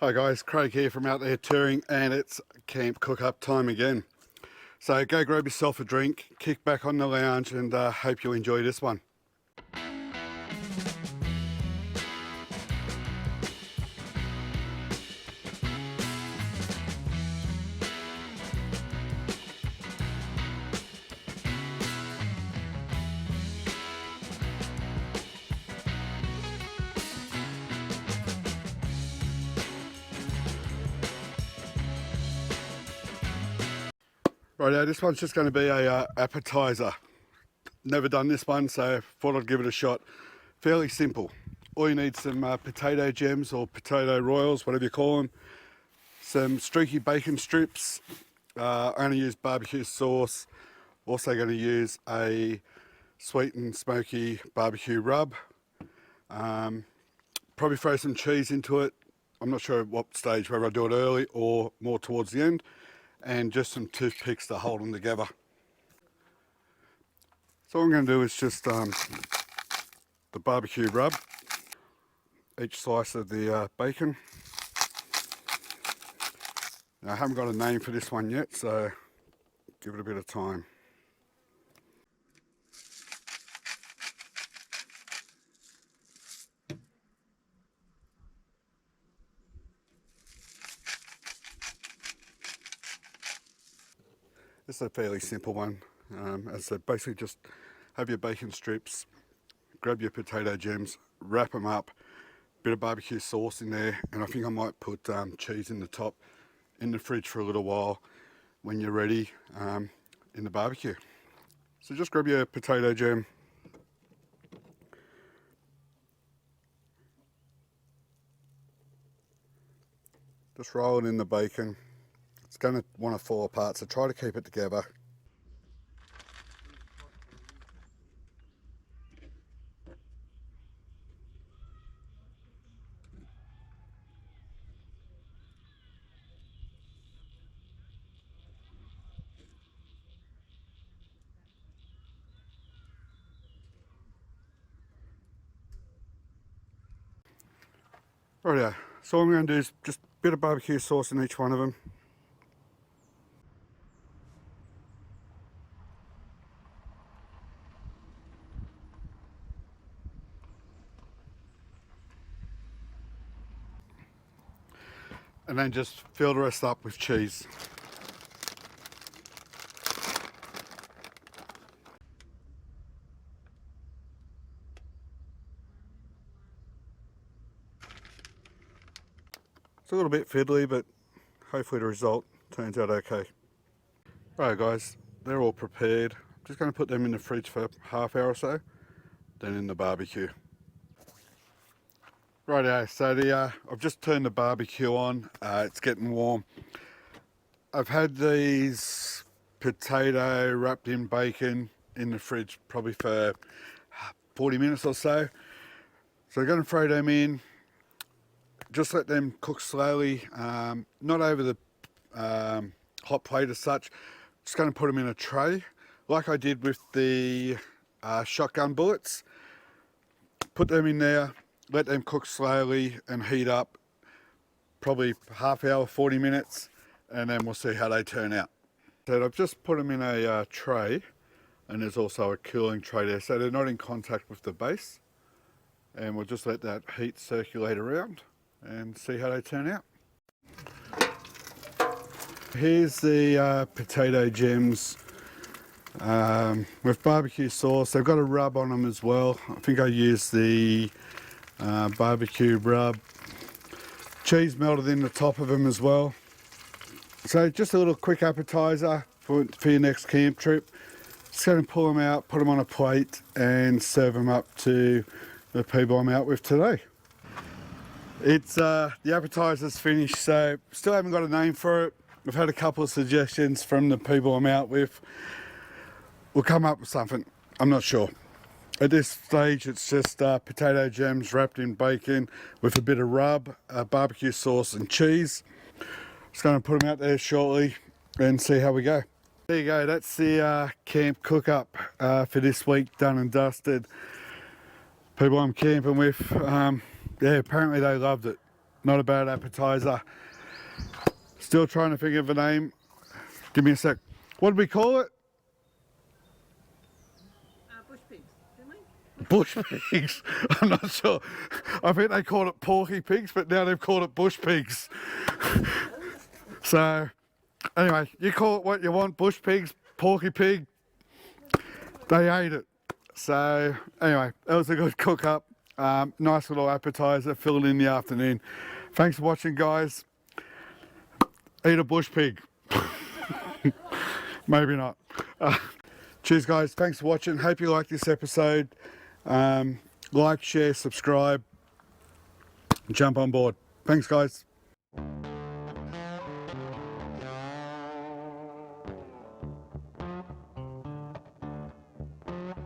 Hi guys, Craig here from Out There Touring, and it's camp cook-up time again. So go grab yourself a drink, kick back on the lounge, and hope you enjoy this one. Righto, this one's just going to be a appetizer. Never done this one, so thought I'd give it a shot. Fairly simple. All you need some potato gems or potato royals, whatever you call them. Some streaky bacon strips. Only use barbecue sauce. Also going to use a sweet and smoky barbecue rub. Probably throw some cheese into it. I'm not sure at what stage, whether I do it early or more towards the end. And just some toothpicks to hold them together. So what I'm going to do is just the barbecue rub, each slice of the bacon. Now, I haven't got a name for this one yet, so give it a bit of time. It's a fairly simple one. As I said, basically just have your bacon strips, grab your potato gems, wrap them up, bit of barbecue sauce in there, and I think I might put cheese in the top, in the fridge for a little while when you're ready in the barbecue. So just grab your potato gem, just roll it in the bacon. It's going to want to fall apart, so try to keep it together. Rightio, so all I'm going to do is just a bit of barbecue sauce in each one of them. And then just fill the rest up with cheese. It's a little bit fiddly, but hopefully the result turns out okay. Right guys, they're all prepared. I'm just going to put them in the fridge for half hour or so, then in the barbecue. Rightio, so I've just turned the barbecue on. It's getting warm. I've had these potato wrapped in bacon in the fridge probably for 40 minutes or so. So I'm going to throw them in. Just let them cook slowly, not over the hot plate as such. Just going to put them in a tray, like I did with the shotgun bullets. Put them in there, let them cook slowly and heat up, probably half hour, 40 minutes, and then we'll see how they turn out. So I've just put them in a tray, and there's also a cooling tray there, so they're not in contact with the base. And we'll just let that heat circulate around and see how they turn out. Here's the potato gems with barbecue sauce. They've got a rub on them as well. I think I used the barbecue rub. Cheese melted in the top of them as well. So just a little quick appetizer for your next camp trip. Just going to pull them out, put them on a plate, and serve them up to the people I'm out with today. It's the appetizer's finished, so still haven't got a name for it. I've had a couple of suggestions from the people I'm out with. We'll come up with something. I'm not sure. At this stage, it's just potato gems wrapped in bacon with a bit of rub, barbecue sauce and cheese. Just going to put them out there shortly and see how we go. There you go. That's the camp cook-up for this week, done and dusted. People I'm camping with, yeah, apparently they loved it. not a bad appetizer. Still trying to think of a name. Give me a sec. What did we call it? Bush pigs, didn't we? Bush pigs. I'm not sure. I think they called it porky pigs, but now they've called it bush pigs. So, anyway, you call it what you want. Bush pigs, porky pig. They ate it. So, anyway, that was a good cook up. Nice little appetizer, filled in the afternoon. Thanks for watching, guys. Eat a bush pig. Maybe not. Cheers, guys. Thanks for watching. Hope you liked this episode. Like, share, subscribe. Jump on board. Thanks, guys.